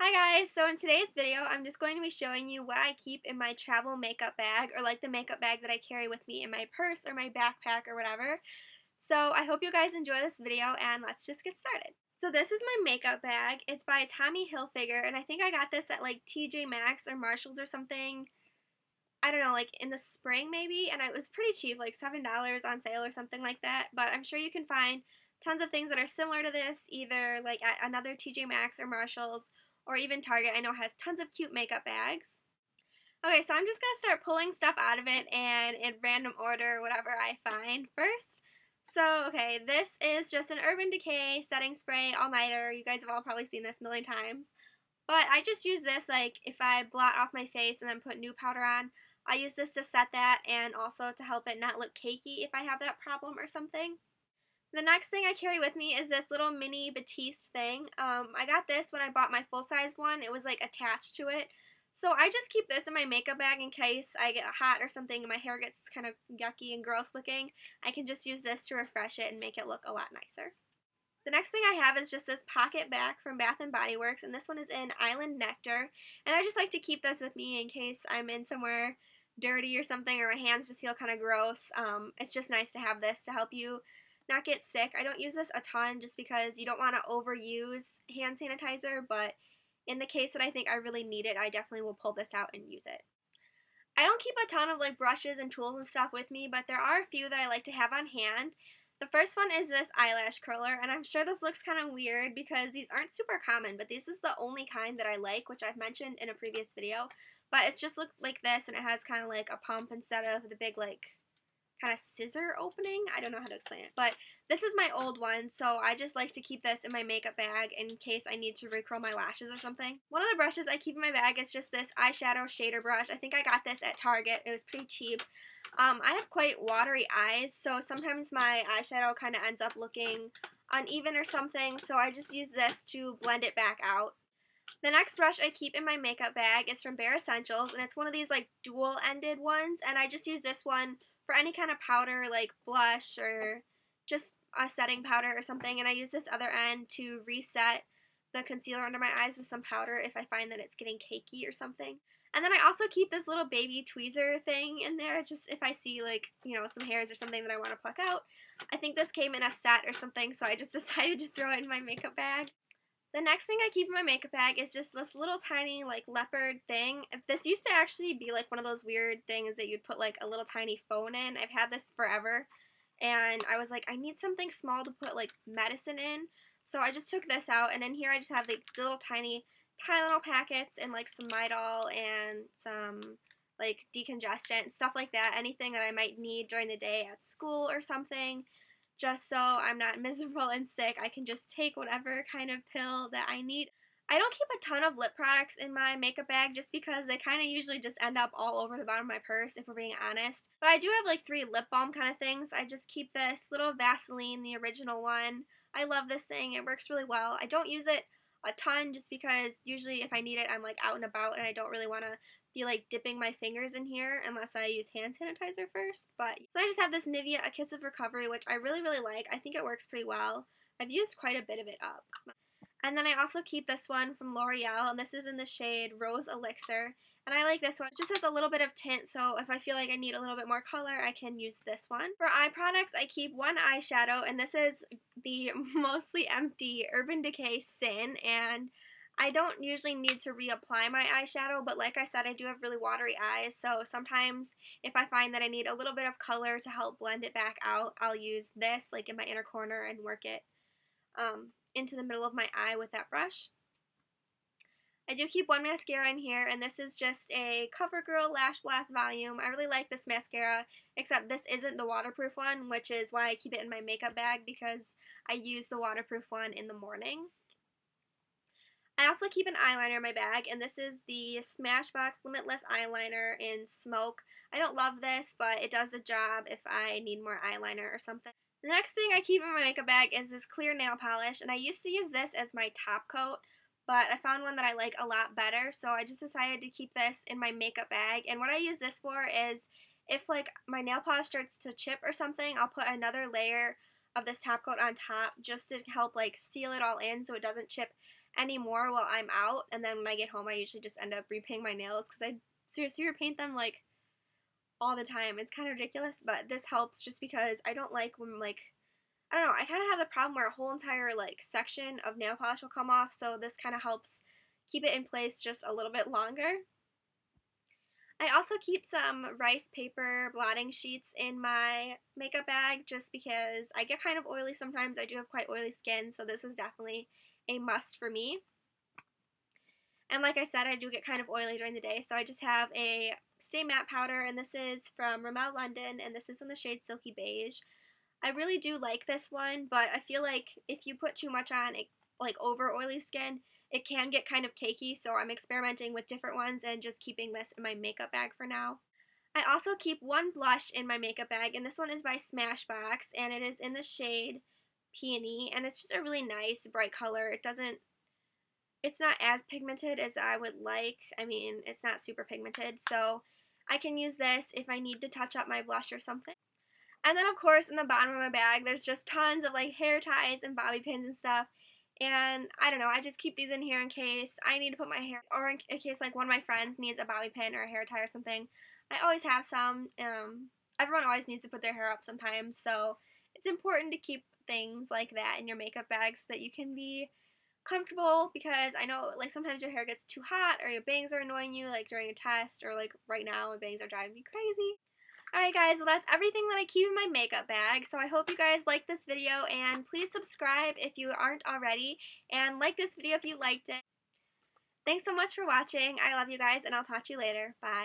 Hi guys, so in today's video I'm just going to be showing you what I keep in my travel makeup bag, or like the makeup bag that I carry with me in my purse or my backpack or whatever. So I hope you guys enjoy this video and let's just get started. So this is my makeup bag. It's by Tommy Hilfiger and I think I got this at like TJ Maxx or Marshalls or something. I don't know, like in the spring maybe, and it was pretty cheap, like $7 on sale or something like that. But I'm sure you can find tons of things that are similar to this, either like at another TJ Maxx or Marshalls, or even Target. I know has tons of cute makeup bags. Okay, so I'm just gonna start pulling stuff out of it and in random order, whatever I find first. So, okay, this is just an Urban Decay setting spray all-nighter. You guys have all probably seen this a million times. But I just use this like if I blot off my face and then put new powder on. I use this to set that and also to help it not look cakey if I have that problem or something. The next thing I carry with me is this little mini Batiste thing. I got this when I bought my full-size one. It was like attached to it. So I just keep this in my makeup bag in case I get hot or something and my hair gets kind of yucky and gross looking. I can just use this to refresh it and make it look a lot nicer. The next thing I have is just this pocket back from Bath & Body Works, and this one is in Island Nectar. And I just like to keep this with me in case I'm in somewhere dirty or something, or my hands just feel kind of gross. It's just nice to have this to help you not get sick. I don't use this a ton just because you don't want to overuse hand sanitizer, but in the case that I think I really need it, I definitely will pull this out and use it. I don't keep a ton of like brushes and tools and stuff with me, but there are a few that I like to have on hand. The first one is this eyelash curler, and I'm sure this looks kind of weird because these aren't super common, but this is the only kind that I like, which I've mentioned in a previous video. But it just looks like this, and it has kind of like a pump instead of the big like kind of scissor opening. I don't know how to explain it, but this is my old one, so I just like to keep this in my makeup bag in case I need to recurl my lashes or something. One of the brushes I keep in my bag is just this eyeshadow shader brush. I think I got this at Target. It was pretty cheap. I have quite watery eyes, so sometimes my eyeshadow kind of ends up looking uneven or something, so I just use this to blend it back out. The next brush I keep in my makeup bag is from Bare Essentials, and it's one of these like dual-ended ones, and I just use this one for any kind of powder like blush or just a setting powder or something, and I use this other end to reset the concealer under my eyes with some powder if I find that it's getting cakey or something. And then I also keep this little baby tweezer thing in there just if I see like, you know, some hairs or something that I want to pluck out. I think this came in a set or something, so I just decided to throw it in my makeup bag. The next thing I keep in my makeup bag is just this little tiny like leopard thing. This used to actually be like one of those weird things that you'd put like a little tiny phone in. I've had this forever and I was like, I need something small to put like medicine in. So I just took this out, and in here I just have like little tiny Tylenol packets and like some Midol and some like decongestant, stuff like that. Anything that I might need during the day at school or something, just so I'm not miserable and sick. I can just take whatever kind of pill that I need. I don't keep a ton of lip products in my makeup bag just because they kind of usually just end up all over the bottom of my purse, if we're being honest. But I do have like 3 lip balm kind of things. I just keep this little Vaseline, the original one. I love this thing. It works really well. I don't use it a ton just because usually if I need it, I'm like out and about and I don't really want to be like dipping my fingers in here unless I use hand sanitizer first. But so I just have this Nivea A Kiss of Recovery, which I really like. I think it works pretty well. I've used quite a bit of it up. And then I also keep this one from L'Oreal, and this is in the shade Rose Elixir. And I like this one. It just has a little bit of tint, so if I feel like I need a little bit more color, I can use this one. For eye products, I keep one eyeshadow, and this is the mostly empty Urban Decay Sin, and I don't usually need to reapply my eyeshadow, but like I said, I do have really watery eyes, so sometimes if I find that I need a little bit of color to help blend it back out, I'll use this like in my inner corner and work it into the middle of my eye with that brush. I do keep one mascara in here, and this is just a CoverGirl Lash Blast Volume. I really like this mascara, except this isn't the waterproof one, which is why I keep it in my makeup bag because I use the waterproof one in the morning. I also keep an eyeliner in my bag, and this is the Smashbox Limitless Eyeliner in Smoke. I don't love this, but it does the job if I need more eyeliner or something. The next thing I keep in my makeup bag is this clear nail polish, and I used to use this as my top coat, but I found one that I like a lot better, so I just decided to keep this in my makeup bag. And what I use this for is if like my nail polish starts to chip or something, I'll put another layer of this top coat on top just to help like seal it all in so it doesn't chip anymore while I'm out, and then when I get home I usually just end up repainting my nails because I seriously repaint them like all the time. It's kind of ridiculous, but this helps just because I don't like when like I don't know, I kind of have the problem where a whole entire like section of nail polish will come off, so this kind of helps keep it in place just a little bit longer. I also keep some rice paper blotting sheets in my makeup bag just because I get kind of oily sometimes. I do have quite oily skin, so this is definitely a must for me. And like I said, I do get kind of oily during the day, so I just have a Stay Matte powder, and this is from Rimmel London, and this is in the shade Silky Beige. I really do like this one, but I feel like if you put too much on, like over oily skin, it can get kind of cakey, so I'm experimenting with different ones and just keeping this in my makeup bag for now. I also keep one blush in my makeup bag, and this one is by Smashbox, and it is in the shade Peony, and it's just a really nice bright color. It's not as pigmented as I would like. I mean, it's not super pigmented, so I can use this if I need to touch up my blush or something. And then, of course, in the bottom of my bag, there's just tons of like hair ties and bobby pins and stuff. And I don't know, I just keep these in here in case I need to put my hair, or in case like one of my friends needs a bobby pin or a hair tie or something. I always have some. Everyone always needs to put their hair up sometimes, so it's important to keep things like that in your makeup bag so that you can be comfortable, because I know like sometimes your hair gets too hot or your bangs are annoying you like during a test, or like right now my bangs are driving me crazy. Alright guys, well that's everything that I keep in my makeup bag, so I hope you guys liked this video, and please subscribe if you aren't already, and like this video if you liked it. Thanks so much for watching. I love you guys, and I'll talk to you later. Bye.